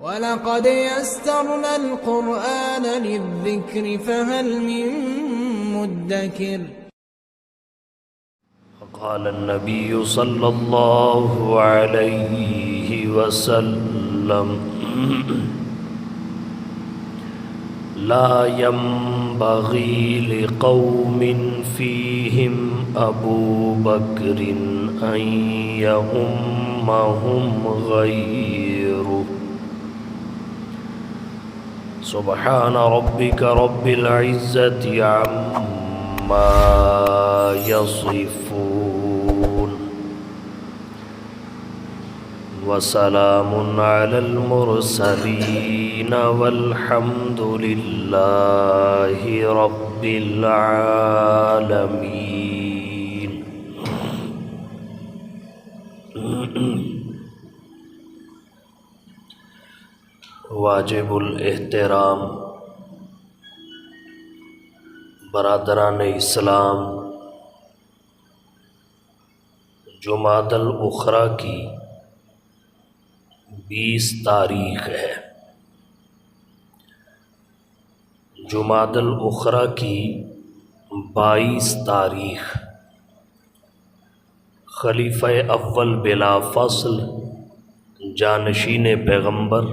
وَلَقَدْ يَسَّرْنَا الْقُرْآنَ لِلذِّكْرِ فَهَلْ مِن مُّدَّكِرٍ قال النبي صلى الله عليه وسلم لا ينبغي لقوم فيهم أبو بكر أن يؤمهم غيره سبحان ربك رب العزة عما يصفون وسلام على المرسلين والحمد لله رب العالمين. واجب الاحترام برادران اسلام، جمادی الاخری کی 20 تاریخ ہے. جمادی الاخری کی 22 تاریخ خلیفہ اول بلا فصل جانشین پیغمبر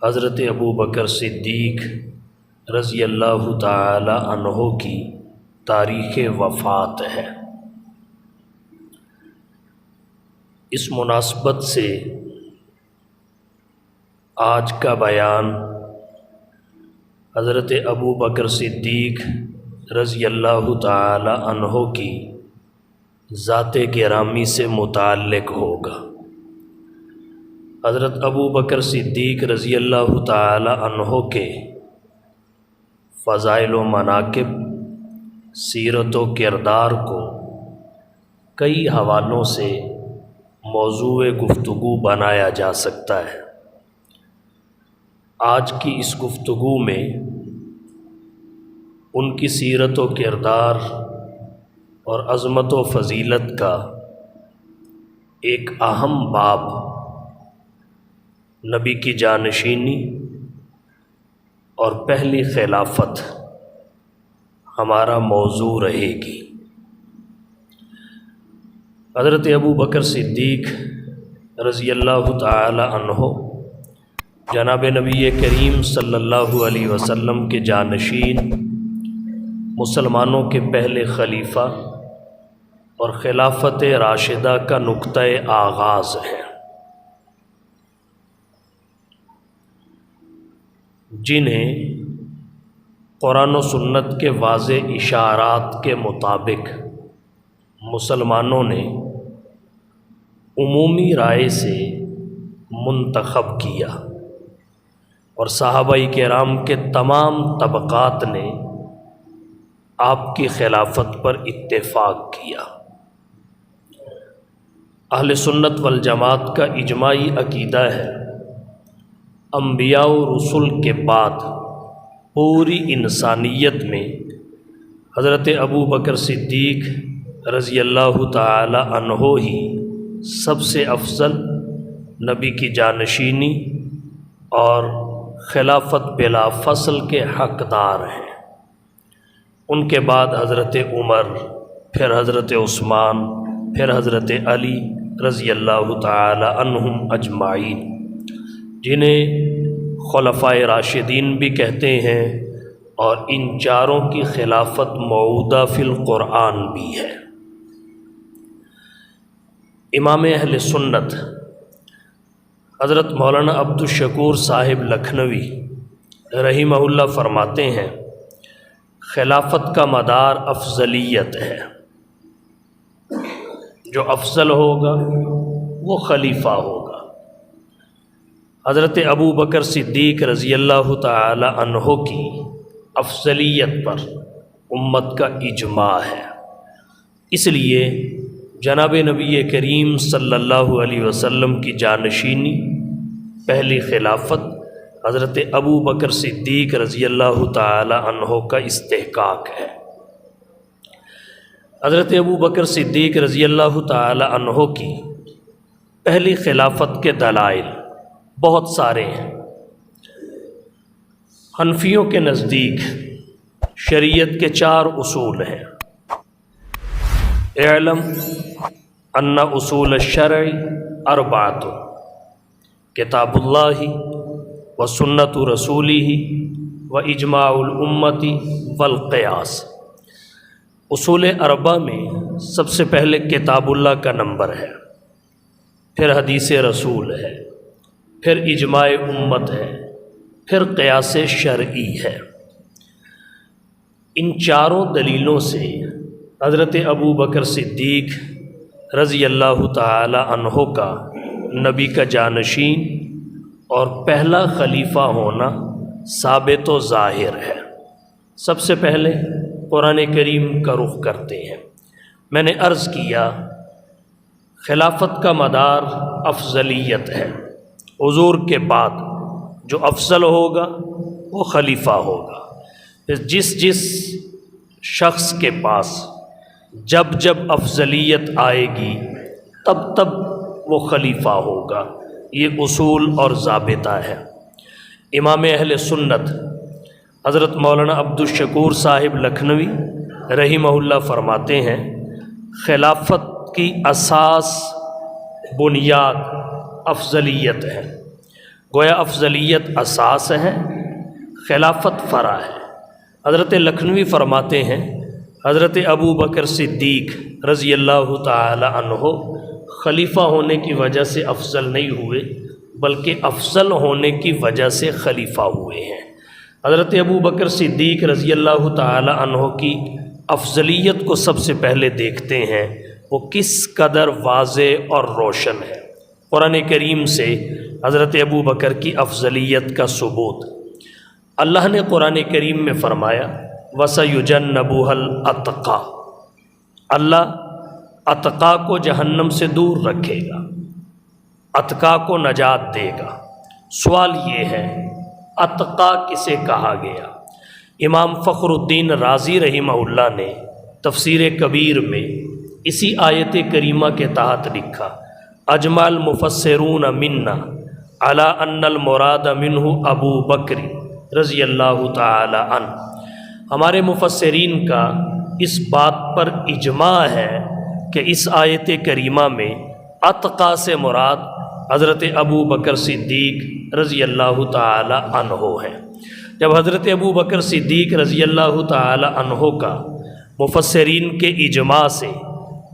حضرت ابو بکر صدیق رضی اللہ تعالی عنہ کی تاریخ وفات ہے. اس مناسبت سے آج کا بیان حضرت ابو بکر صدیق رضی اللہ تعالی عنہ کی ذات گرامی سے متعلق ہوگا. حضرت ابو بکر صدیق رضی اللہ تعالی عنہ کے فضائل و مناقب، سیرت و کردار کو کئی حوالوں سے موضوع گفتگو بنایا جا سکتا ہے. آج کی اس گفتگو میں ان کی سیرت و کردار اور عظمت و فضیلت کا ایک اہم باب نبی کی جانشینی اور پہلی خلافت ہمارا موضوع رہے گی. حضرت ابو بکر صدیق رضی اللہ تعالی عنہ جناب نبی کریم صلی اللہ علیہ وسلم کے جانشین، مسلمانوں کے پہلے خلیفہ اور خلافت راشدہ کا نقطہ آغاز ہے، جنہیں قرآن و سنت کے واضح اشارات کے مطابق مسلمانوں نے عمومی رائے سے منتخب کیا اور صحابہ کرام کے تمام طبقات نے آپ کی خلافت پر اتفاق کیا. اہل سنت والجماعت کا اجماعی عقیدہ ہے انبیاء و رسل کے بعد پوری انسانیت میں حضرت ابو بکر صدیق رضی اللہ تعالی عنہ ہی سب سے افضل نبی کی جانشینی اور خلافت بلا فصل کے حقدار ہیں. ان کے بعد حضرت عمر، پھر حضرت عثمان، پھر حضرت علی رضی اللہ تعالی عنہم اجمعین، جنہیں خلفائے راشدین بھی کہتے ہیں، اور ان چاروں کی خلافت موعودہ فی القرآن بھی ہے. امام اہل سنت حضرت مولانا عبدالشکور صاحب لکھنوی رحمہ اللہ فرماتے ہیں خلافت کا مدار افضلیت ہے. جو افضل ہوگا وہ خلیفہ ہوگا. حضرت ابو بکر صدیق رضی اللہ تعالی عنہ کی افضلیت پر امت کا اجماع ہے. اس لیے جناب نبی کریم صلی اللہ علیہ وسلم کی جانشینی، پہلی خلافت حضرت ابو بکر صدیق رضی اللہ تعالی عنہ کا استحقاق ہے. حضرت ابو بکر صدیق رضی اللہ تعالی عنہ کی پہلی خلافت کے دلائل بہت سارے ہیں۔ حنفیوں کے نزدیک شریعت کے 4 اصول ہیں۔ اعلم ان اصول الشرع 4 کتاب اللہ و سنت رسولہ و اجماع الامت والقیاس۔ اصول 4 میں سب سے پہلے کتاب اللہ کا نمبر ہے، پھر حدیث رسول ہے، پھر اجماع امت ہے، پھر قیاس شرعی ہے۔ ان 4 دلیلوں سے حضرت ابو بکر صدیق رضی اللہ تعالی عنہ کا نبی کا جانشین اور پہلا خلیفہ ہونا ثابت و ظاہر ہے۔ سب سے پہلے قرآن کریم کا رخ کرتے ہیں۔ میں نے عرض کیا خلافت کا مدار افضلیت ہے، حضور کے بعد جو افضل ہوگا وہ خلیفہ ہوگا۔ جس شخص کے پاس جب افضلیت آئے گی تب وہ خلیفہ ہوگا، یہ اصول اور ضابطہ ہے۔ امام اہل سنت حضرت مولانا عبدالشکور صاحب لکھنوی رحمہ اللہ فرماتے ہیں خلافت کی اساس بنیاد افضلیت ہے۔ گویا افضلیت اساس ہے، خلافت فرع ہے۔ حضرت لکھنوی فرماتے ہیں حضرت ابو بکر صدیق رضی اللہ تعالی عنہ خلیفہ ہونے کی وجہ سے افضل نہیں ہوئے، بلکہ افضل ہونے کی وجہ سے خلیفہ ہوئے ہیں۔ حضرت ابو بکر صدیق رضی اللہ تعالی عنہ کی افضلیت کو سب سے پہلے دیکھتے ہیں، وہ کس قدر واضح اور روشن ہے۔ قرآن کریم سے حضرت ابو بکر کی افضلیت کا ثبوت اللہ نے قرآن کریم میں فرمایا وَسَيُجَنَّبُهَا الْأَتْقَى، اللہ اتقا کو جہنم سے دور رکھے گا، اتقا کو نجات دے گا۔ سوال یہ ہے اتقا کسے کہا گیا؟ امام فخر الدین رازی رحمہ اللہ نے تفسیر کبیر میں اسی آیت کریمہ کے تحت لکھا اجمع المفسرون منا علی ان المراد منہ ابو بکر رضی اللہ تعالی عنہ۔ ہمارے مفسرین کا اس بات پر اجماع ہے کہ اس آیت کریمہ میں اتقا سے مراد حضرت ابو بکر صدیق رضی اللہ تعالی عنہ ہے۔ جب حضرت ابو بکر صدیق رضی اللہ تعالی عنہ کا مفسرین کے اجماع سے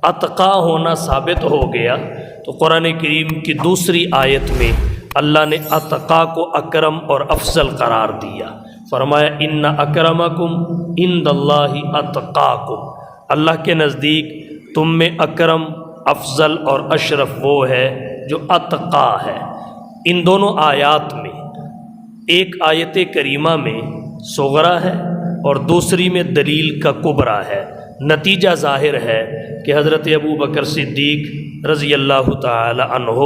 اتقا ہونا ثابت ہو گیا تو قرآن کریم کی دوسری آیت میں اللہ نے اتقا کو اکرم اور افضل قرار دیا، فرمایا ان اکرمکم عند اللہ اتقاکم، اللہ کے نزدیک تم میں اکرم افضل اور اشرف وہ ہے جو اتقا ہے۔ ان دونوں آیات میں ایک آیت کریمہ میں صغرا ہے اور دوسری میں دلیل کا کبرا ہے۔ نتیجہ ظاہر ہے کہ حضرت ابو بکر صدیق رضی اللہ تعالی عنہ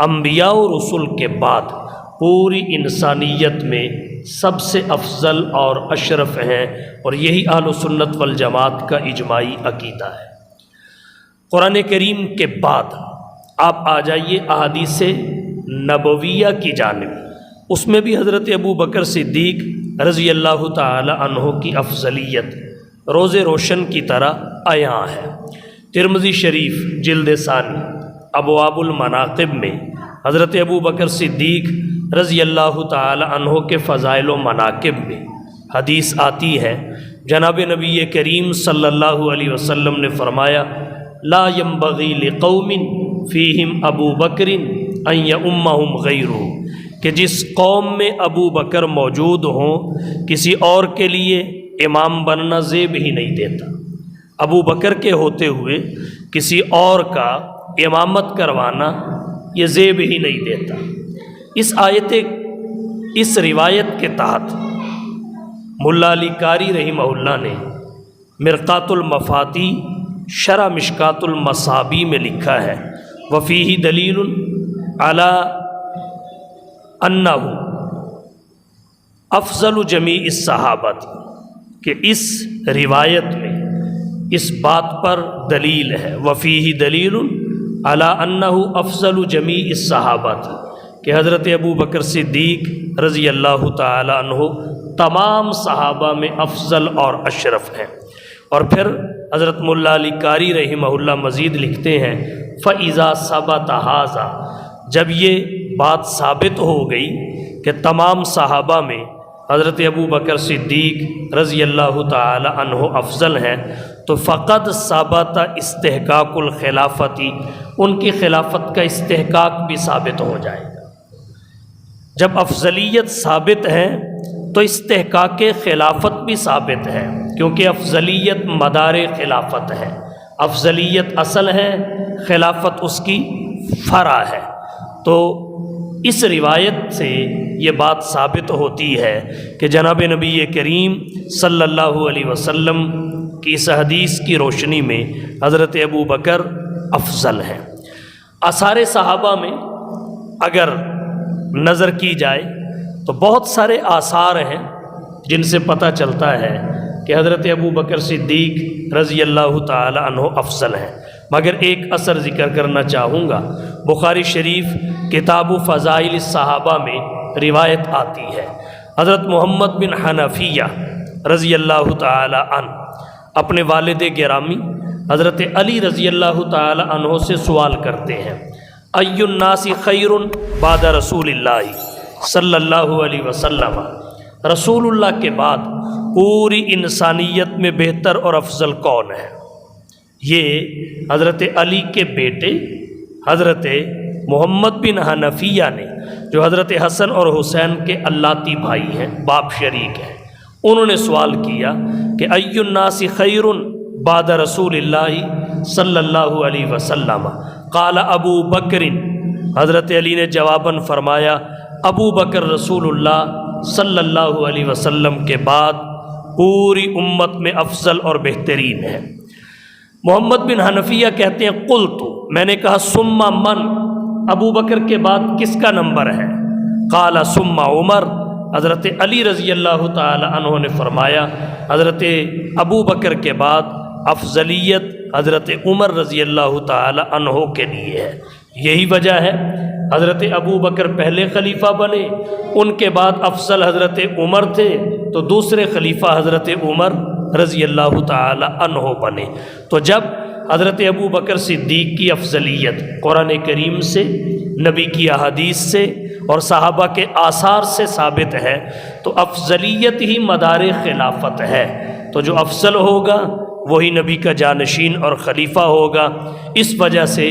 انبیاء و رسول کے بعد پوری انسانیت میں سب سے افضل اور اشرف ہیں، اور یہی اہل سنت والجماعت کا اجماعی عقیدہ ہے۔ قرآن کریم کے بعد آپ آ جائیے احادیث نبویہ کی جانب، اس میں بھی حضرت ابو بکر صدیق رضی اللہ تعالی عنہ کی افضلیت روز روشن کی طرح عیاں ہے۔ ترمذی شریف جلد ثانی ابواب المناقب میں حضرت ابو بکر صدیق رضی اللہ تعالی عنہ کے فضائل و مناقب میں حدیث آتی ہے، جناب نبی کریم صلی اللہ علیہ وسلم نے فرمایا لا ينبغی لقوم فیہم ابو بکر ان یؤمہم غیرہ، کہ جس قوم میں ابو بکر موجود ہوں کسی اور کے لیے امام بننا زیب ہی نہیں دیتا۔ ابو بکر کے ہوتے ہوئے کسی اور کا امامت کروانا یہ زیب ہی نہیں دیتا۔ اس روایت کے تحت ملا علی قاری رحمہ اللہ نے مرقات المفاتی شرح مشکات المصابی میں لکھا ہے وفیہ دلیل علی انہ افضل جمیع الصحابۃ، کہ اس روایت میں اس بات پر دلیل ہے وفیہ دلیل علی انہ افضل جمیع الصحابۃ، کہ حضرت ابو بکر صدیق رضی اللہ تعالی عنہ تمام صحابہ میں افضل اور اشرف ہیں۔ اور پھر حضرت مولا علی قاری رحمہ اللہ مزید لکھتے ہیں فَإِذَا ثَبَتَ هَذَا، جب یہ بات ثابت ہو گئی کہ تمام صحابہ میں حضرت ابو بکر صدیق رضی اللہ تعالی عنہ افضل ہیں، تو فقط ثابت استحقاق الخلافتی، ان کی خلافت کا استحقاق بھی ثابت ہو جائے گا۔ جب افضلیت ثابت ہے تو استحقاق خلافت بھی ثابت ہے، کیونکہ افضلیت مدار خلافت ہے، افضلیت اصل ہے، خلافت اس کی فرع ہے۔ تو اس روایت سے یہ بات ثابت ہوتی ہے کہ جناب نبی کریم صلی اللہ علیہ وسلم کی اس حدیث کی روشنی میں حضرت ابو بکر افضل ہیں۔ آثار صحابہ میں اگر نظر کی جائے تو بہت سارے آثار ہیں جن سے پتہ چلتا ہے کہ حضرت ابو بکر صدیق رضی اللہ تعالی عنہ افضل ہیں، مگر ایک اثر ذکر کرنا چاہوں گا۔ بخاری شریف کتاب فضائل الصحابہ میں روایت آتی ہے، حضرت محمد بن حنفیہ رضی اللہ تعالی عنہ اپنے والد گرامی حضرت علی رضی اللہ تعالی عنہ سے سوال کرتے ہیں، ای الناس خیر بعد رسول اللہ صلی اللہ علیہ وسلم، رسول اللہ کے بعد پوری انسانیت میں بہتر اور افضل کون ہے؟ یہ حضرت علی کے بیٹے حضرت محمد بن حنفیہ نے، جو حضرت حسن اور حسین کے اللاتی بھائی ہیں، باپ شریک ہیں، انہوں نے سوال کیا کہ ای الناس خیر بعد رسول اللہ صلی اللہ علیہ وسلم، قال ابو بکر، حضرت علی نے جواباً فرمایا ابو بکر رسول اللہ صلی اللہ علیہ وسلم کے بعد پوری امت میں افضل اور بہترین ہے۔ محمد بن حنفیہ کہتے ہیں قلت، میں نے کہا ثم من، ابو بکر کے بعد کس کا نمبر ہے؟ قال ثم عمر، حضرت علی رضی اللہ تعالی عنہ نے فرمایا حضرت ابو بکر کے بعد افضلیت حضرت عمر رضی اللہ تعالی عنہ کے لیے ہے۔ یہی وجہ ہے حضرت ابو بکر پہلے خلیفہ بنے، ان کے بعد افضل حضرت عمر تھے، تو دوسرے خلیفہ حضرت عمر رضی اللہ تعالی عنہ بنے۔ تو جب حضرت ابو بکر صدیق کی افضلیت قرآن کریم سے، نبی کی احادیث سے اور صحابہ کے آثار سے ثابت ہے، تو افضلیت ہی مدار خلافت ہے۔ تو جو افضل ہوگا وہی نبی کا جانشین اور خلیفہ ہوگا۔ اس وجہ سے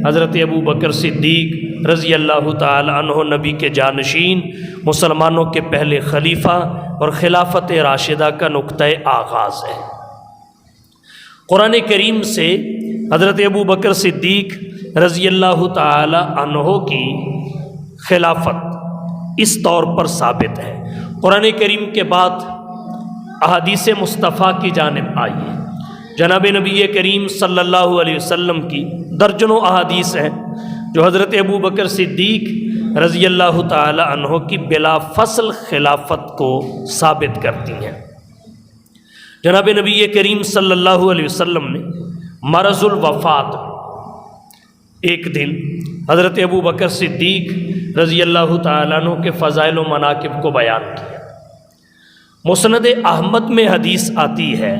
حضرت ابو بکر صدیق رضی اللہ تعالی عنہ نبی کے جانشین، مسلمانوں کے پہلے خلیفہ اور خلافت راشدہ کا نقطہ آغاز ہے۔ قرآن کریم سے حضرت ابو بکر صدیق رضی اللہ تعالی عنہ کی خلافت اس طور پر ثابت ہے۔ قرآن کریم کے بعد احادیث مصطفیٰ کی جانب آئیے، جناب نبی کریم صلی اللہ علیہ وسلم کی درجنوں احادیث ہیں جو حضرت ابو بکر صدیق رضی اللہ تعالی عنہ کی بلا فصل خلافت کو ثابت کرتی ہیں۔ جناب نبی کریم صلی اللہ علیہ وسلم نے مرض الوفات ایک دن حضرت ابو بکر صدیق رضی اللہ تعالیٰ عنہ کے فضائل و مناقب کو بیان کیا۔ مسند احمد میں حدیث آتی ہے،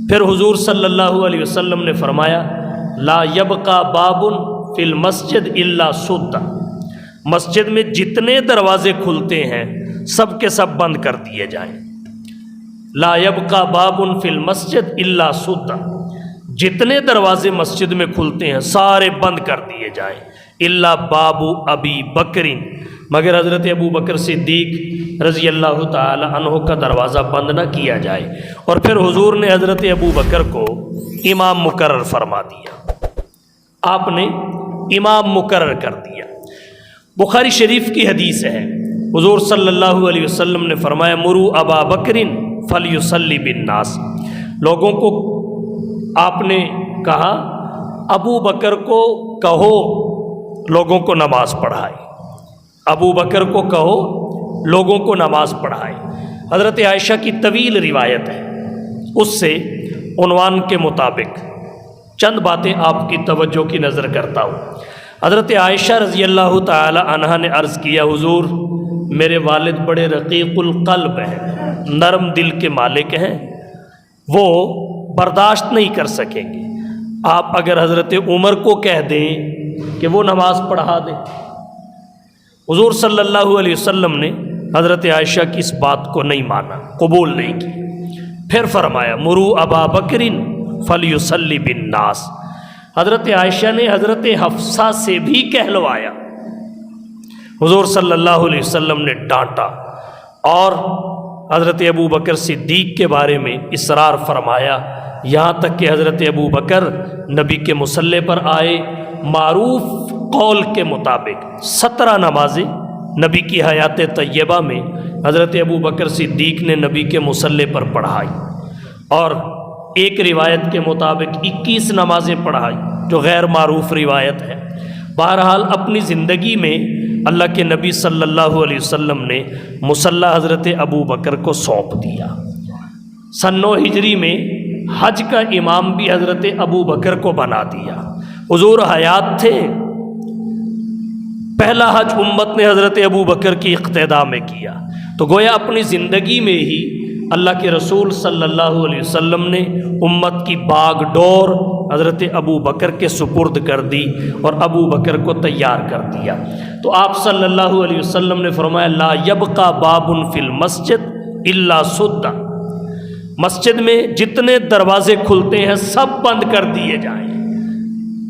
پھر حضور صلی اللہ علیہ وسلم نے فرمایا لا یبقى باب فی المسجد الا سد، مسجد میں جتنے دروازے کھلتے ہیں سب کے سب بند کر دیے جائیں۔ لا یبقى باب فی المسجد الا سد، جتنے دروازے مسجد میں کھلتے ہیں سارے بند کر دیے جائیں، الا باب ابی بکر، مگر حضرت ابو بکر صدیق رضی اللہ تعالی عنہ کا دروازہ بند نہ کیا جائے۔ اور پھر حضور نے حضرت ابو بکر کو امام مقرر فرما دیا، آپ نے امام مقرر کر دیا۔ بخاری شریف کی حدیث ہے، حضور صلی اللہ علیہ وسلم نے فرمایا مروا ابا بکر فلیصلی بالناس، لوگوں کو آپ نے کہا ابو بکر کو کہو لوگوں کو نماز پڑھائے، ابو بکر کو کہو لوگوں کو نماز پڑھائے۔ حضرت عائشہ کی طویل روایت ہے، اس سے عنوان کے مطابق چند باتیں آپ کی توجہ کی نظر کرتا ہوں۔ حضرت عائشہ رضی اللہ تعالی عنہا نے عرض کیا حضور میرے والد بڑے رقیق القلب ہیں، نرم دل کے مالک ہیں، وہ برداشت نہیں کر سکیں گے، آپ اگر حضرت عمر کو کہہ دیں کہ وہ نماز پڑھا دیں۔ حضور صلی اللہ علیہ وسلم نے حضرت عائشہ کی اس بات کو نہیں مانا، قبول نہیں کی۔ پھر فرمایا مرو ابا بکر فلیصلی بالناس، حضرت عائشہ نے حضرت حفصہ سے بھی کہلوایا، حضور صلی اللہ علیہ وسلم نے ڈانٹا اور حضرت ابو بکر صدیق کے بارے میں اصرار فرمایا، یہاں تک کہ حضرت ابو بکر نبی کے مصلی پر آئے۔ معروف قول کے مطابق 17 نمازیں نبی کی حیات طیبہ میں حضرت ابو بکر صدیق نے نبی کے مصلی پر پڑھائی، اور ایک روایت کے مطابق 21 نمازیں پڑھائی جو غیر معروف روایت ہے۔ بہرحال اپنی زندگی میں اللہ کے نبی صلی اللہ علیہ وسلم نے مصلی حضرت ابو بکر کو سونپ دیا۔ سن 9 ہجری میں حج کا امام بھی حضرت ابو بکر کو بنا دیا۔ حضور حیات تھے، پہلا حج امت نے حضرت ابو بکر کی اقتداء میں کیا، تو گویا اپنی زندگی میں ہی اللہ کے رسول صلی اللہ علیہ وسلم نے امت کی باغ ڈور حضرت ابو بکر کے سپرد کر دی اور ابو بکر کو تیار کر دیا۔ تو آپ صلی اللہ علیہ وسلم نے فرمایا لا یبقى باب فی المسجد الا سد، مسجد میں جتنے دروازے کھلتے ہیں سب بند کر دیے جائیں،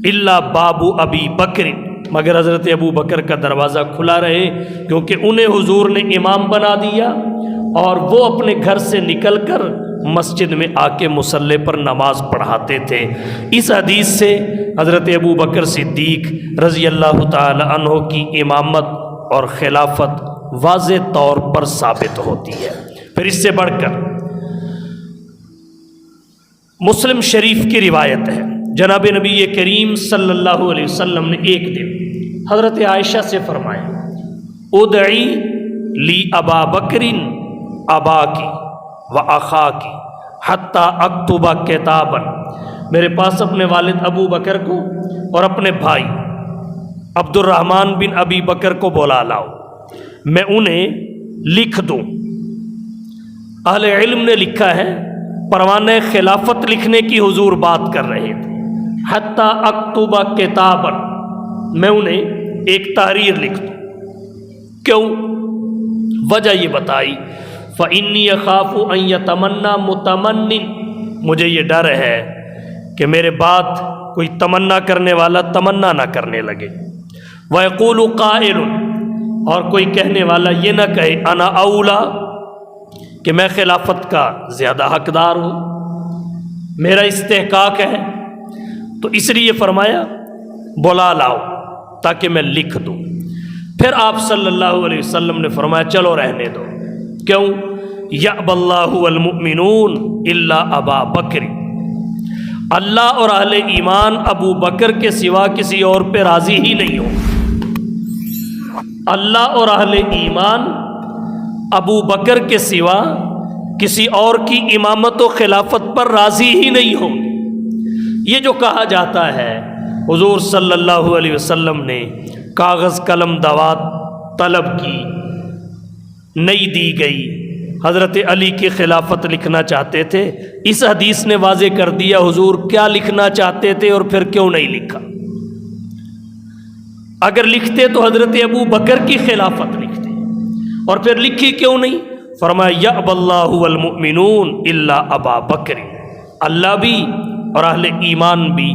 الا باب ابی بکر، مگر حضرت ابو بکر کا دروازہ کھلا رہے، کیونکہ انہیں حضور نے امام بنا دیا اور وہ اپنے گھر سے نکل کر مسجد میں آ کے مصلی پر نماز پڑھاتے تھے۔ اس حدیث سے حضرت ابو بکر صدیق رضی اللہ تعالی عنہ کی امامت اور خلافت واضح طور پر ثابت ہوتی ہے۔ پھر اس سے بڑھ کر مسلم شریف کی روایت ہے، جناب نبی کریم صلی اللہ علیہ وسلم نے ایک دن حضرت عائشہ سے فرمایا ادعی لی ابا بکر ابا کی و اخا کی حتی اکتب کتابا، میرے پاس اپنے والد ابو بکر کو اور اپنے بھائی عبد الرحمن بن ابی بکر کو بلا لاؤ، میں انہیں لکھ دوں۔ اہل علم نے لکھا ہے پروانہ خلافت لکھنے کی حضور بات کر رہے تھے، حتی اکتب کتابا، میں انہیں ایک تحریر لکھ دوں۔ کیوں؟ وجہ یہ بتائی فَإِنِّي أَخَافُ أَن يَتَمَنَّى مُتَمَنٍ، مجھے یہ ڈر ہے کہ میرے بعد کوئی تمنا کرنے والا تمنا نہ کرنے لگے، وَيَقُولُ قَائِلٌ، اور کوئی کہنے والا یہ نہ کہے انا اولا، کہ میں خلافت کا زیادہ حقدار ہوں، میرا استحقاق ہے۔ تو اس لیے فرمایا بلا لاؤ تاکہ میں لکھ دوں۔ پھر آپ صلی اللہ علیہ وسلم نے فرمایا چلو رہنے دو، کیوں؟ یأبی اللہ والمؤمنون الا ابا بکر، اللہ اور اہل ایمان ابو بکر کے سوا کسی اور پہ راضی ہی نہیں ہو۔ اللہ اور اہل ایمان ابو بکر کے سوا کسی اور کی امامت و خلافت پر راضی ہی نہیں ہو۔ یہ جو کہا جاتا ہے حضور صلی اللہ علیہ وسلم نے کاغذ قلم دوات طلب کی، نہیں دی گئی، حضرت علی کی خلافت لکھنا چاہتے تھے، اس حدیث نے واضح کر دیا حضور کیا لکھنا چاہتے تھے اور پھر کیوں نہیں لکھا۔ اگر لکھتے تو حضرت ابو بکر کی خلافت لکھتے، اور پھر لکھی کیوں نہیں؟ فرمایا یأبی اللہ والمؤمنون الا ابا بکر، اللہ بھی اور اہل ایمان بھی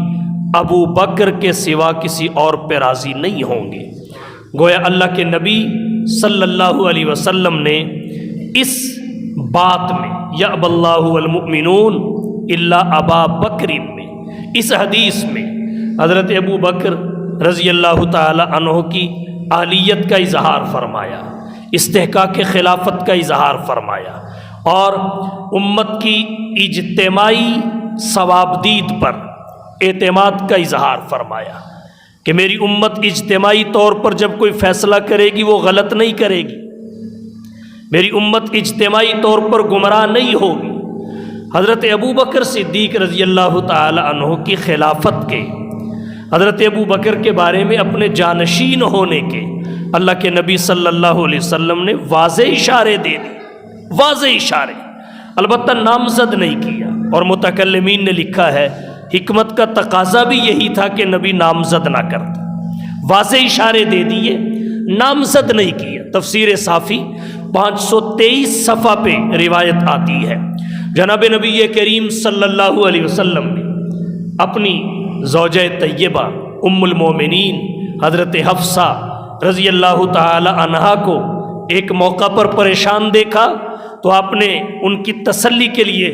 ابو بکر کے سوا کسی اور پہ راضی نہیں ہوں گے۔ گویا اللہ کے نبی صلی اللہ علیہ وسلم نے اس بات میں یأبی اللہ والمؤمنون الا ابا بکر میں، اس حدیث میں حضرت ابو بکر رضی اللہ تعالی عنہ کی اہلیت کا اظہار فرمایا، استحقاق خلافت کا اظہار فرمایا، اور امت کی اجتماعی ثوابدید پر اعتماد کا اظہار فرمایا کہ میری امت اجتماعی طور پر جب کوئی فیصلہ کرے گی وہ غلط نہیں کرے گی، میری امت اجتماعی طور پر گمراہ نہیں ہوگی۔ حضرت ابو بکر صدیق رضی اللہ تعالی عنہ کی خلافت کے حضرت ابو بکر کے بارے میں اپنے جانشین ہونے کے اللہ کے نبی صلی اللہ علیہ وسلم نے واضح اشارے دے دی، واضح اشارے، البتہ نامزد نہیں کیا۔ اور متکلمین نے لکھا ہے حکمت کا تقاضا بھی یہی تھا کہ نبی نامزد نہ کرتے، واضح اشارے دے دیے، نامزد نہیں کیا۔ تفسیر صافی 523 صفحہ پہ روایت آتی ہے، جناب نبی کریم صلی اللہ علیہ وسلم نے اپنی زوجہ طیبہ ام المومنین حضرت حفصہ رضی اللہ تعالی عنہا کو ایک موقع پر پریشان دیکھا تو آپ نے ان کی تسلی کے لیے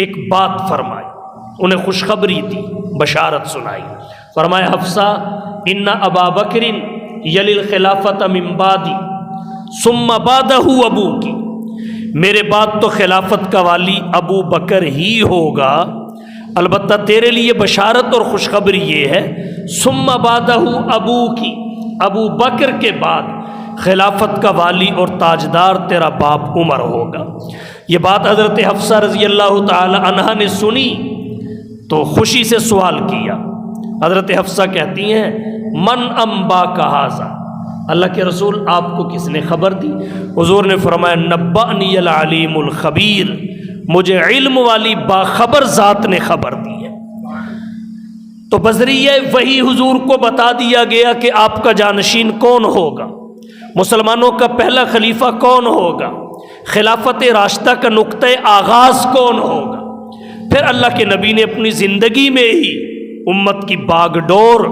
ایک بات فرمائی، انہیں خوشخبری دی، بشارت سنائی۔ فرمایا حفصہ ان ابا بکر یلی الخلافت من بعدی ثم بعدہ ابوکی، میرے بعد تو خلافت کا والی ابو بکر ہی ہوگا، البتہ تیرے لیے بشارت اور خوشخبری یہ ہے ثم بعدہ ابوکی، ابو بکر کے بعد خلافت کا والی اور تاجدار تیرا باپ عمر ہوگا۔ یہ بات حضرت حفصہ رضی اللہ تعالی عنہا نے سنی تو خوشی سے سوال کیا۔ حضرت حفصہ کہتی ہیں من انبا کا ھذا، اللہ کے رسول آپ کو کس نے خبر دی؟ حضور نے فرمایا نبأنی العلیم الخبیر، مجھے علم والی باخبر ذات نے خبر دی ہے۔ تو بذریعہ وہی حضور کو بتا دیا گیا کہ آپ کا جانشین کون ہوگا، مسلمانوں کا پہلا خلیفہ کون ہوگا، خلافت راشدہ کا نقطہ آغاز کون ہوگا۔ پھر اللہ کے نبی نے اپنی زندگی میں ہی امت کی باغ ڈور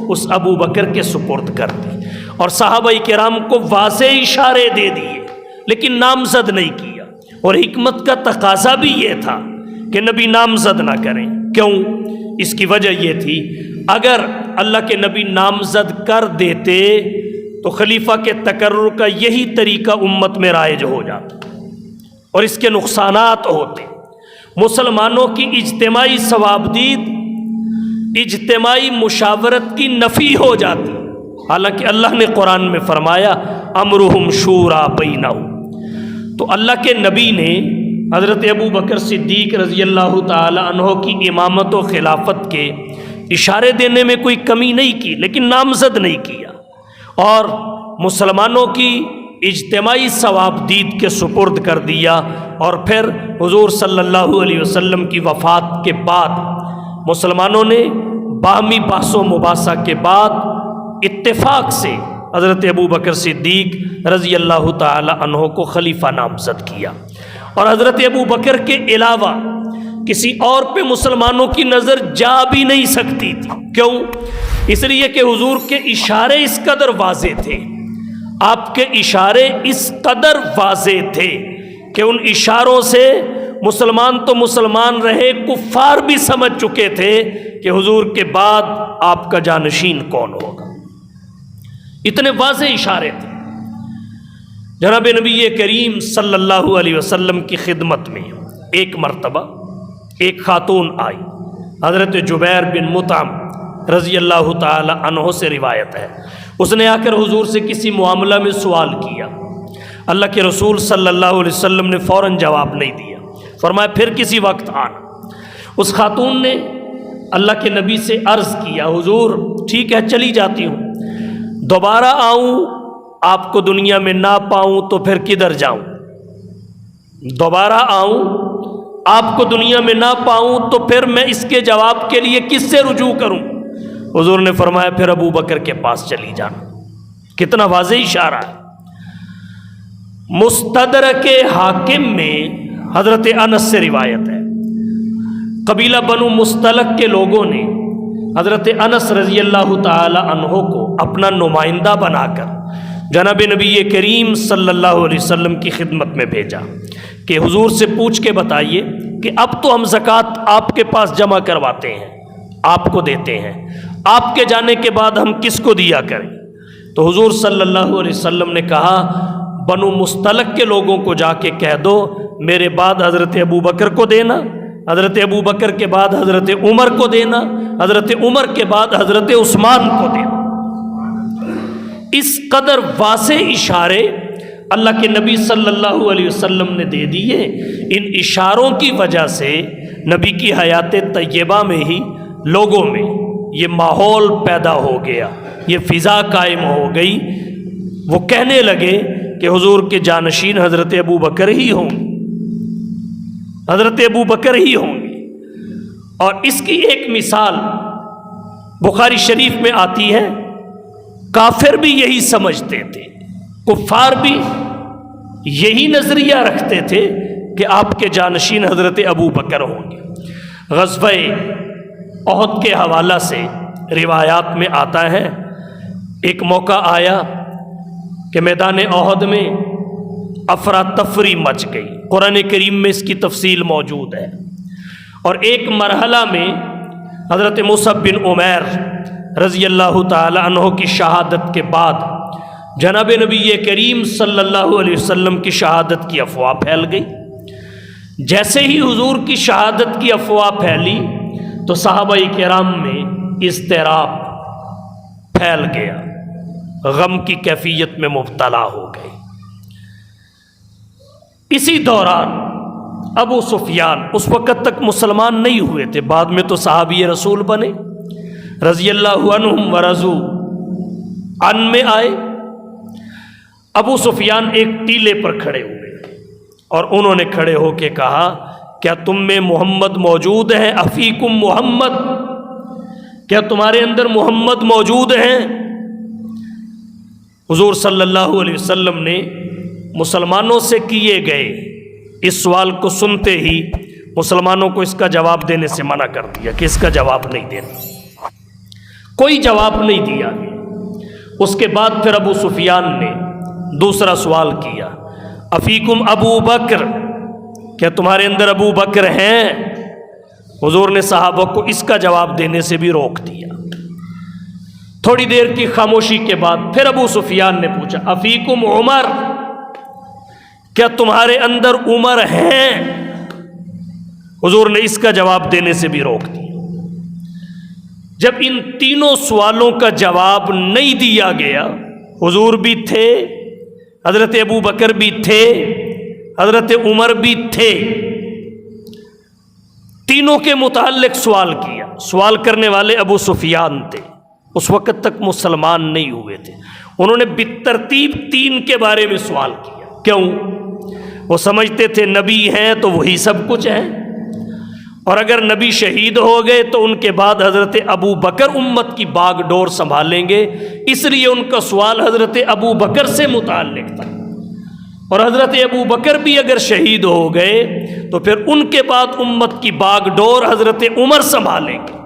اس ابو بکر کے سپرد کر دی اور صحابہ کرام کو واضح اشارے دے دیے، لیکن نامزد نہیں کیا۔ اور حکمت کا تقاضا بھی یہ تھا کہ نبی نامزد نہ کریں۔ کیوں؟ اس کی وجہ یہ تھی اگر اللہ کے نبی نامزد کر دیتے تو خلیفہ کے تقرر کا یہی طریقہ امت میں رائج ہو جاتا اور اس کے نقصانات ہوتے، مسلمانوں کی اجتماعی ثوابدید، اجتماعی مشاورت کی نفی ہو جاتی، حالانکہ اللہ نے قرآن میں فرمایا امرہم شورا بینہم۔ تو اللہ کے نبی نے حضرت ابو بکر صدیق رضی اللہ تعالی عنہ کی امامت و خلافت کے اشارے دینے میں کوئی کمی نہیں کی، لیکن نامزد نہیں کیا، اور مسلمانوں کی اجتماعی ثوابدید کے سپرد کر دیا۔ اور پھر حضور صلی اللہ علیہ وسلم کی وفات کے بعد مسلمانوں نے باہمی بحث و مباحثہ کے بعد اتفاق سے حضرت ابو بکر صدیق رضی اللہ تعالی عنہ کو خلیفہ نامزد کیا، اور حضرت ابو بکر کے علاوہ کسی اور پہ مسلمانوں کی نظر جا بھی نہیں سکتی تھی۔ کیوں؟ اس لیے کہ حضور کے اشارے اس قدر واضح تھے، آپ کے اشارے اس قدر واضح تھے کہ ان اشاروں سے مسلمان تو مسلمان رہے، کفار بھی سمجھ چکے تھے کہ حضور کے بعد آپ کا جانشین کون ہوگا، اتنے واضح اشارے تھے۔ جناب نبی کریم صلی اللہ علیہ وسلم کی خدمت میں ایک مرتبہ ایک خاتون آئی، حضرت جبیر بن مطعم رضی اللہ تعالی عنہ سے روایت ہے، اس نے آ کر حضور سے کسی معاملہ میں سوال کیا، اللہ کے رسول صلی اللہ علیہ وسلم نے فوراً جواب نہیں دیا، فرمایا پھر کسی وقت آنا۔ اس خاتون نے اللہ کے نبی سے عرض کیا حضور ٹھیک ہے چلی جاتی ہوں، دوبارہ آؤں آپ کو دنیا میں نہ پاؤں تو پھر کدھر جاؤں، دوبارہ آؤں آپ کو دنیا میں نہ پاؤں تو پھر میں اس کے جواب کے لیے کس سے رجوع کروں؟ حضور نے فرمایا پھر ابو بکر کے پاس چلی جانا۔ کتنا واضح اشارہ ہے۔ مستدرک حاکم میں حضرت انس سے روایت ہے، قبیلہ بنو مستلق کے لوگوں نے حضرت انس رضی اللہ تعالی عنہ کو اپنا نمائندہ بنا کر جناب نبی کریم صلی اللہ علیہ وسلم کی خدمت میں بھیجا کہ حضور سے پوچھ کے بتائیے کہ اب تو ہم زکوٰۃ آپ کے پاس جمع کرواتے ہیں، آپ کو دیتے ہیں، آپ کے جانے کے بعد ہم کس کو دیا کریں؟ تو حضور صلی اللہ علیہ وسلم نے کہا بنو مستلق کے لوگوں کو جا کے کہہ دو میرے بعد حضرت ابو بکر کو دینا، حضرت ابو بکر کے بعد حضرت عمر کو دینا، حضرت عمر کے بعد حضرت عثمان کو دینا۔ اس قدر واضح اشارے اللہ کے نبی صلی اللہ علیہ وسلم نے دے دیے۔ ان اشاروں کی وجہ سے نبی کی حیات طیبہ میں ہی لوگوں میں یہ ماحول پیدا ہو گیا، یہ فضا قائم ہو گئی، وہ کہنے لگے کہ حضور کے جانشین حضرت ابو بکر ہی ہوں گے، حضرت ابو بکر ہی ہوں گے۔ اور اس کی ایک مثال بخاری شریف میں آتی ہے، کافر بھی یہی سمجھتے تھے، کفار بھی یہی نظریہ رکھتے تھے کہ آپ کے جانشین حضرت ابو بکر ہوں گے۔ غزوہ احد کے حوالہ سے روایات میں آتا ہے، ایک موقع آیا کہ میدان احد میں افراتفری مچ گئی، قرآن کریم میں اس کی تفصیل موجود ہے، اور ایک مرحلہ میں حضرت مصعب بن عمیر رضی اللہ تعالی عنہ کی شہادت کے بعد جناب نبی کریم صلی اللہ علیہ وسلم کی شہادت کی افواہ پھیل گئی۔ جیسے ہی حضور کی شہادت کی افواہ پھیلی تو صحابہ کرام میں اضطراب پھیل گیا، غم کی کیفیت میں مبتلا ہو گئے۔ اسی دوران ابو سفیان اس وقت تک مسلمان نہیں ہوئے تھے، بعد میں تو صحابی رسول بنے، رضی اللہ عنہم ورضوا عن میں آئے۔ ابو سفیان ایک ٹیلے پر کھڑے ہوئے اور انہوں نے کھڑے ہو کے کہا، کیا تم میں محمد موجود ہے؟ افیکم محمد، کیا تمہارے اندر محمد موجود ہیں؟ حضور صلی اللہ علیہ وسلم نے مسلمانوں سے کیے گئے اس سوال کو سنتے ہی مسلمانوں کو اس کا جواب دینے سے منع کر دیا کہ اس کا جواب نہیں دینا، کوئی جواب نہیں دیا۔ اس کے بعد پھر ابو سفیان نے دوسرا سوال کیا، افیکم ابو بکر، کیا تمہارے اندر ابو بکر ہیں؟ حضور نے صحابہ کو اس کا جواب دینے سے بھی روک دیا۔ تھوڑی دیر کی خاموشی کے بعد پھر ابو سفیان نے پوچھا، افیکم عمر، کیا تمہارے اندر عمر ہیں؟ حضور نے اس کا جواب دینے سے بھی روک دیا۔ جب ان تینوں سوالوں کا جواب نہیں دیا گیا، حضور بھی تھے، حضرت ابو بکر بھی تھے، حضرت عمر بھی تھے، تینوں کے متعلق سوال کیا۔ سوال کرنے والے ابو سفیان تھے، اس وقت تک مسلمان نہیں ہوئے تھے۔ انہوں نے بالترتیب تین کے بارے میں سوال کیا۔ کیوں؟ وہ سمجھتے تھے نبی ہیں تو وہی سب کچھ ہیں، اور اگر نبی شہید ہو گئے تو ان کے بعد حضرت ابو بکر امت کی باغ ڈور سنبھالیں گے، اس لیے ان کا سوال حضرت ابو بکر سے متعلق تھا، اور حضرت ابو بکر بھی اگر شہید ہو گئے تو پھر ان کے بعد امت کی باغ ڈور حضرت عمر سنبھالیں گے،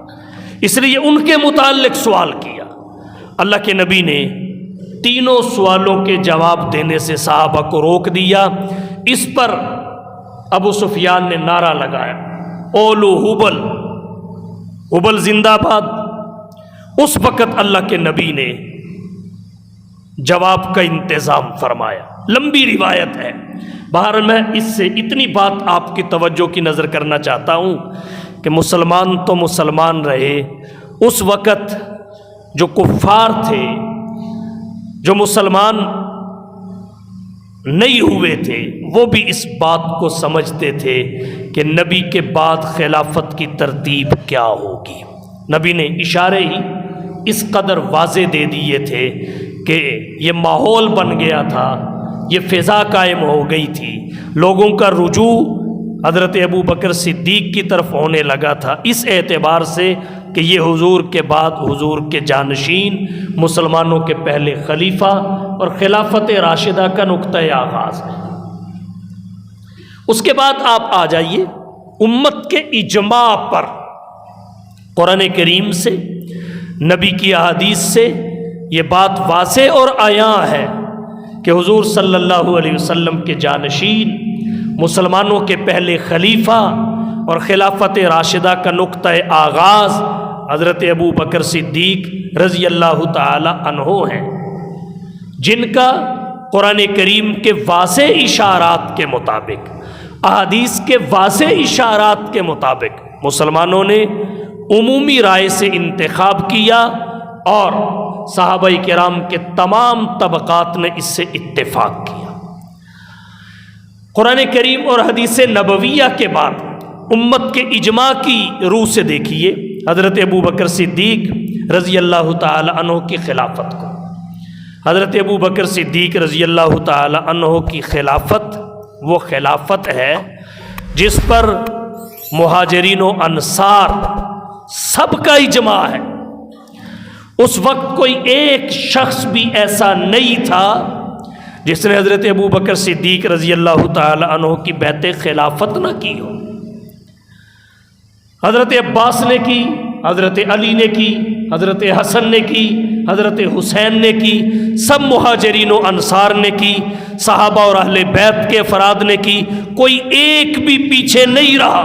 اس لیے ان کے متعلق سوال کیا۔ اللہ کے نبی نے تینوں سوالوں کے جواب دینے سے صحابہ کو روک دیا۔ اس پر ابو سفیان نے نعرہ لگایا، اولو حبل، حبل زندہ باد۔ اس وقت اللہ کے نبی نے جواب کا انتظام فرمایا۔ لمبی روایت ہے، بہر میں اس سے اتنی بات آپ کی توجہ کی نظر کرنا چاہتا ہوں کہ مسلمان تو مسلمان رہے، اس وقت جو کفار تھے، جو مسلمان نہیں ہوئے تھے، وہ بھی اس بات کو سمجھتے تھے کہ نبی کے بعد خلافت کی ترتیب کیا ہوگی۔ نبی نے اشارے ہی اس قدر واضح دے دیے تھے کہ یہ ماحول بن گیا تھا، یہ فضا قائم ہو گئی تھی، لوگوں کا رجوع حضرت ابو بکر صدیق کی طرف ہونے لگا تھا، اس اعتبار سے کہ یہ حضور کے بعد حضور کے جانشین، مسلمانوں کے پہلے خلیفہ اور خلافت راشدہ کا نقطۂ آغاز ہے۔ اس کے بعد آپ آ جائیے امت کے اجماع پر، قرآن کریم سے، نبی کی احادیث سے یہ بات واضح اور عیاں ہے کہ حضور صلی اللہ علیہ وسلم کے جانشین، مسلمانوں کے پہلے خلیفہ اور خلافت راشدہ کا نقطۂ آغاز حضرت ابو بکر صدیق رضی اللہ تعالی عنہ ہیں، جن کا قرآن کریم کے واضح اشارات کے مطابق، احادیث کے واضح اشارات کے مطابق مسلمانوں نے عمومی رائے سے انتخاب کیا، اور صحابہ کرام کے تمام طبقات نے اس سے اتفاق کیا۔ قرآن کریم اور حدیث نبویہ کے بعد امت کے اجماع کی روح سے دیکھیے، حضرت ابو بکر صدیق رضی اللہ تعالی عنہ کی خلافت کو۔ حضرت ابو بکر صدیق رضی اللہ تعالی عنہ کی خلافت وہ خلافت ہے جس پر مہاجرین و انصار سب کا اجماع ہے۔ اس وقت کوئی ایک شخص بھی ایسا نہیں تھا جس نے حضرت ابو بکر صدیق رضی اللہ تعالی عنہ کی بیعت خلافت نہ کی ہو۔ حضرت عباس نے کی، حضرت علی نے کی، حضرت حسن نے کی، حضرت حسین نے کی، سب مہاجرین و انصار نے کی، صحابہ اور اہل بیت کے افراد نے کی، کوئی ایک بھی پیچھے نہیں رہا۔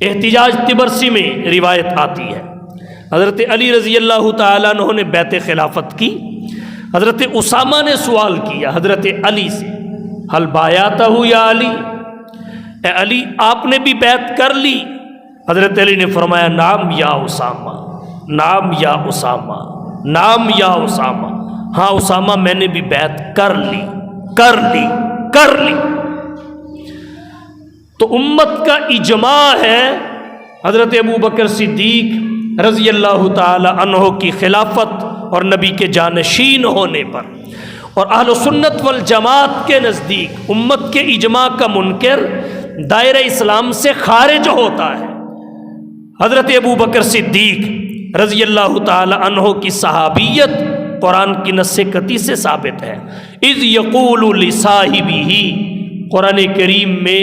احتجاج طبرسی میں روایت آتی ہے حضرت علی رضی اللہ تعالیٰ عنہ نے بیعت خلافت کی۔ حضرت اسامہ نے سوال کیا حضرت علی سے، حل بایعتہ یا علی، اے علی آپ نے بھی بیعت کر لی؟ حضرت علی نے فرمایا نعم یا اسامہ، نعم یا اسامہ، نعم یا اسامہ، ہاں اسامہ میں نے بھی بیعت کر لی، کر لی، کر لی۔ تو امت کا اجماع ہے حضرت ابو بکر صدیق رضی اللہ تعالی عنہ کی خلافت اور نبی کے جانشین ہونے پر، اور اہل سنت والجماعت کے نزدیک امت کے اجماع کا منکر دائرہ اسلام سے خارج ہوتا ہے۔ حضرت ابو بکر صدیق رضی اللہ تعالی عنہ کی صحابیت قرآن کی نص قطعی سے ثابت ہے۔ اذ یقول لصاحبہ، قرآن کریم میں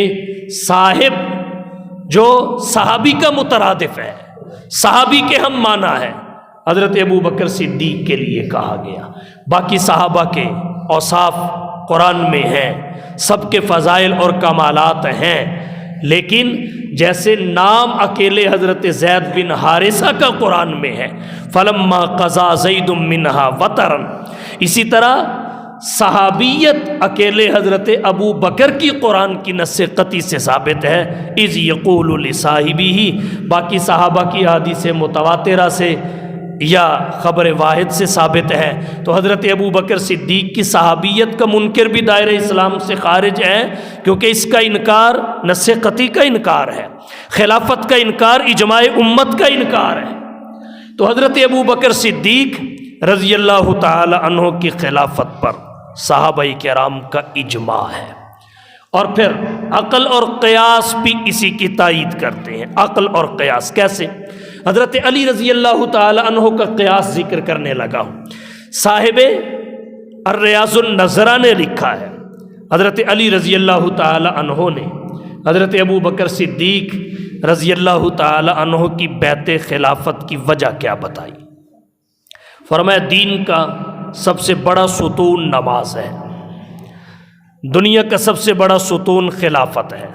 صاحب جو صحابی کا مترادف ہے، صحابی کے ہم معنی ہے، حضرت ابو بکر صدیق کے لیے کہا گیا۔ باقی صحابہ کے اوصاف قرآن میں ہیں، سب کے فضائل اور کمالات ہیں، لیکن جیسے نام اکیلے حضرت زید بن حارثہ کا قرآن میں ہے فلما قضا زید منہا وطرن، اسی طرح صحابیت اکیلے حضرت ابو بکر کی قرآن کی نص قطعی سے ثابت ہے۔ اذ یقول لصاحبہ، باقی صحابہ کی احادیث متواترہ سے یا خبر واحد سے ثابت ہے۔ تو حضرت ابو بکر صدیق کی صحابیت کا منکر بھی دائرہ اسلام سے خارج ہے، کیونکہ اس کا انکار نص قطعی کا انکار ہے، خلافت کا انکار اجماع امت کا انکار ہے۔ تو حضرت ابو بکر صدیق رضی اللہ تعالی عنہ کی خلافت پر صحابہ کرام کا اجماع ہے، اور پھر عقل اور قیاس بھی اسی کی تائید کرتے ہیں۔ عقل اور قیاس کیسے؟ حضرت علی رضی اللہ تعالی عنہ کا قیاس ذکر کرنے لگا ہوں۔ صاحب الریاض النظرہ نے لکھا ہے حضرت علی رضی اللہ تعالی عنہ نے حضرت ابو بکر صدیق رضی اللہ تعالی عنہ کی بیعت خلافت کی وجہ کیا بتائی؟ فرمایا دین کا سب سے بڑا ستون نماز ہے، دنیا کا سب سے بڑا ستون خلافت ہے۔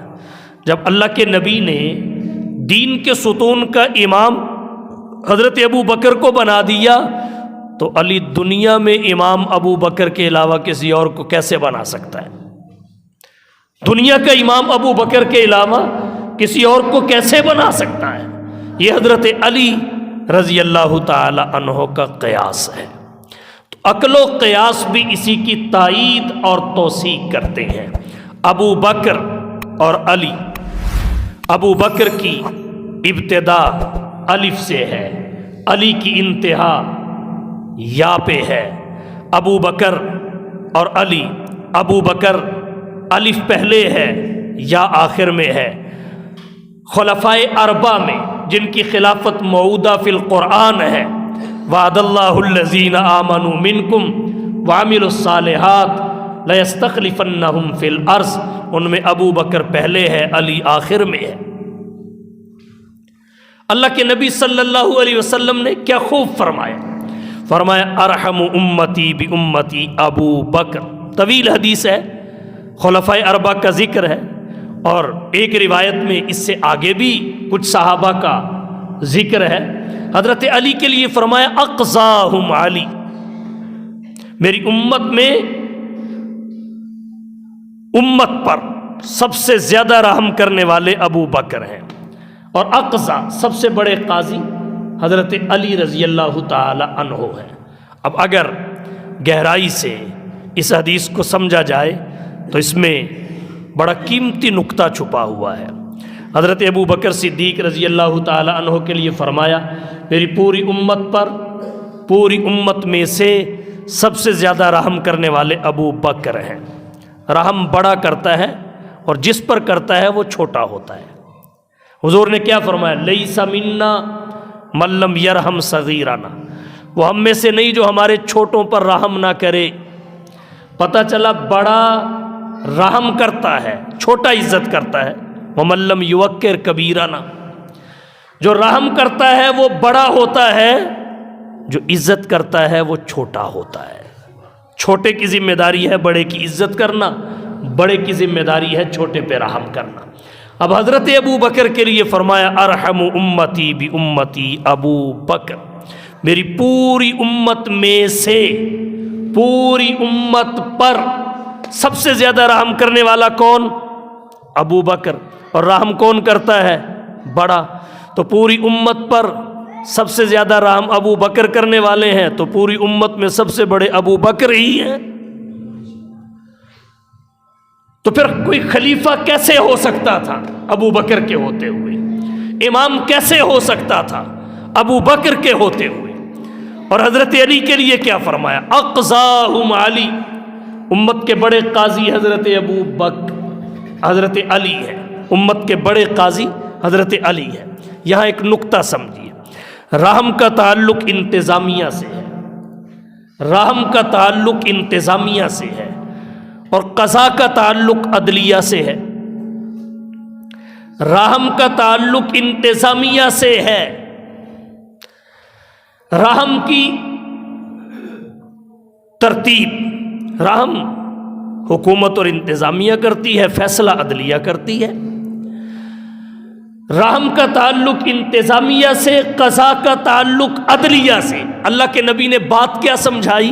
جب اللہ کے نبی نے دین کے ستون کا امام حضرت ابو بکر کو بنا دیا تو علی دنیا میں امام ابو بکر کے علاوہ کسی اور کو کیسے بنا سکتا ہے؟ دنیا کا امام ابو بکر کے علاوہ کسی اور کو کیسے بنا سکتا ہے؟ یہ حضرت علی رضی اللہ تعالی عنہ کا قیاس ہے۔ تو عقل و قیاس بھی اسی کی تائید اور توثیق کرتے ہیں۔ ابو بکر اور علی، ابو بکر کی ابتدا الف سے ہے، علی کی انتہا یا پہ ہے۔ ابو بکر اور علی، ابو بکر الف پہلے ہے یا آخر میں ہے۔ خلفائے اربعہ میں جن کی خلافت موعودہ فی القرآن ہے، وعد اللہ الذین آمنوا منکم وعملوا الصالحات لیستخلفنہم فی الارض، ان میں ابو بکر پہلے ہے، علی آخر میں ہے۔ اللہ کے نبی صلی اللہ علیہ وسلم نے کیا خوب فرمایا، فرمایا ارحم امتی بامتی ابو بکر۔ طویل حدیث ہے، خلفائے اربعہ کا ذکر ہے، اور ایک روایت میں اس سے آگے بھی کچھ صحابہ کا ذکر ہے۔ حضرت علی کے لیے فرمایا اقضاہم علی، میری امت میں امت پر سب سے زیادہ رحم کرنے والے ابو بکر ہیں، اور اقضا سب سے بڑے قاضی حضرت علی رضی اللہ تعالی عنہ ہیں۔ اب اگر گہرائی سے اس حدیث کو سمجھا جائے تو اس میں بڑا قیمتی نقطہ چھپا ہوا ہے۔ حضرت ابو بکر صدیق رضی اللہ تعالی عنہ کے لیے فرمایا میری پوری امت میں سے سب سے زیادہ رحم کرنے والے ابو بکر ہیں۔ رحم بڑا کرتا ہے اور جس پر کرتا ہے وہ چھوٹا ہوتا ہے۔ حضور نے کیا فرمایا؟ لیس منا من لم یرحم صغیرنا، وہ ہم میں سے نہیں جو ہمارے چھوٹوں پر رحم نہ کرے۔ پتہ چلا بڑا رحم کرتا ہے، چھوٹا عزت کرتا ہے۔ ومن لم یوقر کبیرنا، جو رحم کرتا ہے وہ بڑا ہوتا ہے، جو عزت کرتا ہے وہ چھوٹا ہوتا ہے۔ چھوٹے کی ذمہ داری ہے بڑے کی عزت کرنا، بڑے کی ذمہ داری ہے چھوٹے پہ رحم کرنا۔ اب حضرت ابو بکر کے لیے فرمایا ارحم امتی بی امتی ابو بکر، میری پوری امت میں سے پوری امت پر سب سے زیادہ رحم کرنے والا کون؟ ابو بکر۔ اور رحم کون کرتا ہے؟ بڑا۔ تو پوری امت پر سب سے زیادہ رحم ابو بکر کرنے والے ہیں، تو پوری امت میں سب سے بڑے ابو بکر ہی ہیں۔ تو پھر کوئی خلیفہ کیسے ہو سکتا تھا ابو بکر کے ہوتے ہوئے؟ امام کیسے ہو سکتا تھا ابو بکر کے ہوتے ہوئے؟ اور حضرت علی کے لیے کیا فرمایا؟ اقضاہم علی، امت کے بڑے قاضی حضرت علی ہے، امت کے بڑے قاضی حضرت علی ہے۔ یہاں ایک نقطہ سمجھیے، رحم کا تعلق انتظامیہ سے ہے، رحم کا تعلق انتظامیہ سے ہے، اور قضا کا تعلق عدلیہ سے ہے۔ رحم کا تعلق انتظامیہ سے ہے، رحم کی ترتیب رحم حکومت اور انتظامیہ کرتی ہے، فیصلہ عدلیہ کرتی ہے۔ رحم کا تعلق انتظامیہ سے، قضا کا تعلق عدلیہ سے۔ اللہ کے نبی نے بات کیا سمجھائی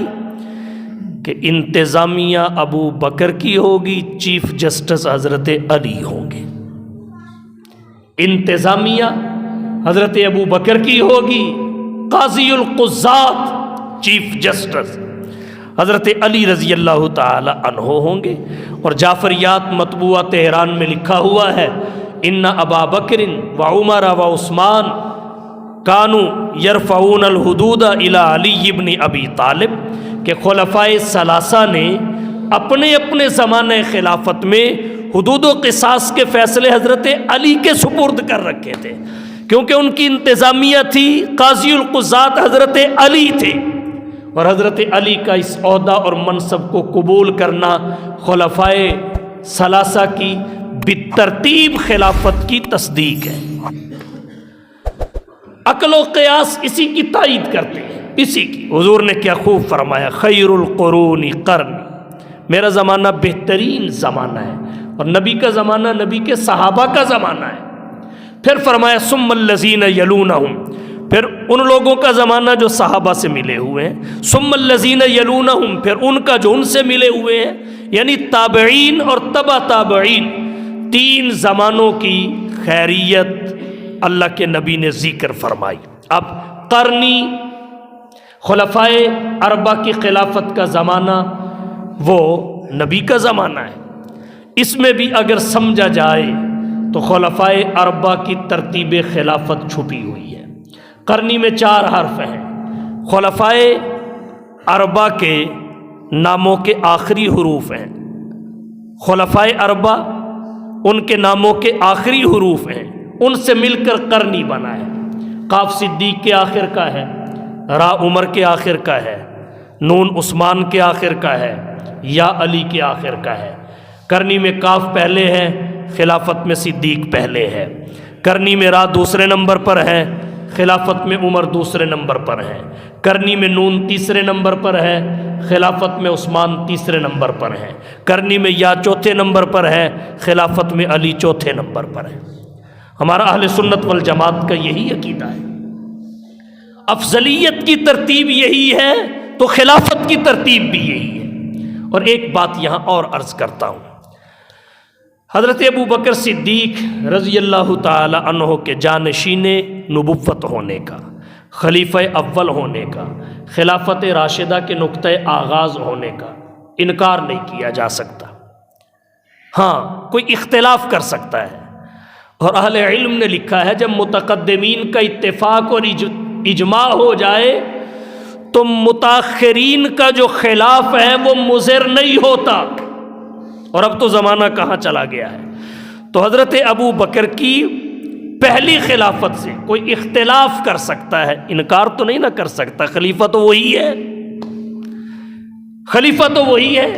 کہ انتظامیہ ابو بکر کی ہوگی، چیف جسٹس حضرت علی ہوں گے۔ انتظامیہ حضرت ابو بکر کی ہوگی، قاضی القضات چیف جسٹس حضرت علی رضی اللہ تعالی عنہ ہوں گے۔ اور جعفریات مطبوعہ تہران میں لکھا ہوا ہے ان ابا بکر و عمر و عثمان کانوا یرفعون الحدود الی علی ابن ابی طالب، کہ خلفائے ثلاثہ نے اپنے اپنے زمانہ خلافت میں حدود و قصاص کے فیصلے حضرت علی کے سپرد کر رکھے تھے، کیونکہ ان کی انتظامیہ تھی، قاضی القضات حضرت علی تھے، اور حضرت علی کا اس عہدہ اور منصب کو قبول کرنا خلفائے ثلاثہ کی بالترتیب خلافت کی تصدیق ہے۔ عقل و قیاس اسی کی تائید کرتے ہیں، اسی کی۔ حضور نے کیا خوب فرمایا، خیر القرون قرنی، میرا زمانہ بہترین زمانہ ہے، اور نبی کا زمانہ نبی کے صحابہ کا زمانہ ہے۔ پھر فرمایا ثم الذین یلونہم، پھر ان لوگوں کا زمانہ جو صحابہ سے ملے ہوئے ہیں، ثم الذین یلونہم، پھر ان کا جو ان سے ملے ہوئے ہیں، یعنی تابعین اور تبع تابعین، تین زمانوں کی خیریت اللہ کے نبی نے ذکر فرمائی۔ اب قرنی خلفائے اربع کی خلافت کا زمانہ وہ نبی کا زمانہ ہے، اس میں بھی اگر سمجھا جائے تو خلفائے اربع کی ترتیب خلافت چھپی ہوئی ہے۔ قرنی میں 4 حرف ہیں، خلفائے اربع کے ناموں کے آخری حروف ہیں، خلفائے اربع ان کے ناموں کے آخری حروف ہیں، ان سے مل کر قرنی بنا ہے۔ قاف صدیق کے آخر کا ہے، را عمر کے آخر کا ہے، نون عثمان کے آخر کا ہے، یا علی کے آخر کا ہے۔ قرنی میں کاف پہلے ہے، خلافت میں صدیق پہلے ہے۔ قرنی میں را دوسرے نمبر پر ہے، خلافت میں عمر دوسرے نمبر پر ہے۔ قرنی میں نون تیسرے نمبر پر ہے، خلافت میں عثمان تیسرے نمبر پر ہے۔ قرنی میں یا چوتھے نمبر پر ہے، خلافت میں علی چوتھے نمبر پر ہے۔ ہمارا اہل سنت والجماعت کا یہی عقیدہ ہے، افضلیت کی ترتیب یہی ہے تو خلافت کی ترتیب بھی یہی ہے۔ اور ایک بات یہاں اور عرض کرتا ہوں، حضرت ابو بکر صدیق رضی اللہ تعالی عنہ کے جانشین نبوت ہونے کا، خلیفہ اول ہونے کا، خلافت راشدہ کے نقطۂ آغاز ہونے کا انکار نہیں کیا جا سکتا۔ ہاں کوئی اختلاف کر سکتا ہے، اور اہل علم نے لکھا ہے جب متقدمین کا اتفاق اور اجماع ہو جائے تو متاخرین کا جو خلاف ہے وہ مضر نہیں ہوتا. اور اب تو زمانہ کہاں چلا گیا ہے. تو حضرت ابو بکر کی پہلی خلافت سے کوئی اختلاف کر سکتا ہے، انکار تو نہیں نہ کر سکتا. خلیفہ تو وہی ہے، خلیفہ تو وہی ہے.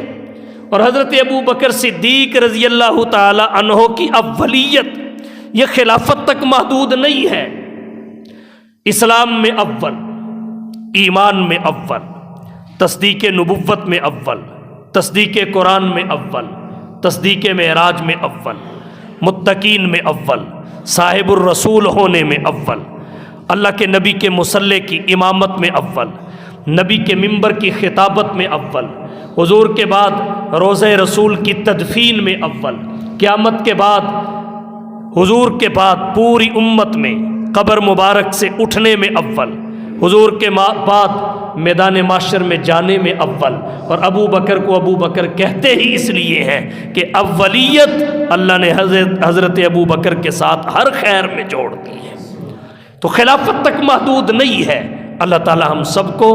اور حضرت ابو بکر صدیق رضی اللہ تعالی عنہ کی اولیت یہ خلافت تک محدود نہیں ہے. اسلام میں اول، ایمان میں اول، تصدیق نبوت میں اول، تصدیق قرآن میں اول، تصدیق معراج میں اول، متقین میں اول، صاحب الرسول ہونے میں اول، اللہ کے نبی کے مصلی کی امامت میں اول، نبی کے منبر کی خطابت میں اول، حضور کے بعد روضہ رسول کی تدفین میں اول، قیامت کے بعد حضور کے بعد پوری امت میں قبر مبارک سے اٹھنے میں اول، حضور کے بعد میدان معاشر میں جانے میں اول. اور ابو بکر کو ابو بکر کہتے ہی اس لیے ہیں کہ اولیت اللہ نے حضرت ابو بکر کے ساتھ ہر خیر میں جوڑ دی ہے. تو خلافت تک محدود نہیں ہے. اللہ تعالی ہم سب کو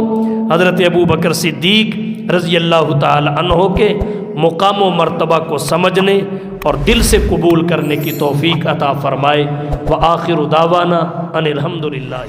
حضرت ابو بکر صدیق رضی اللہ تعالی عنہ کے مقام و مرتبہ کو سمجھنے اور دل سے قبول کرنے کی توفیق عطا فرمائے. وآخر دعوانا ان الحمد للہ.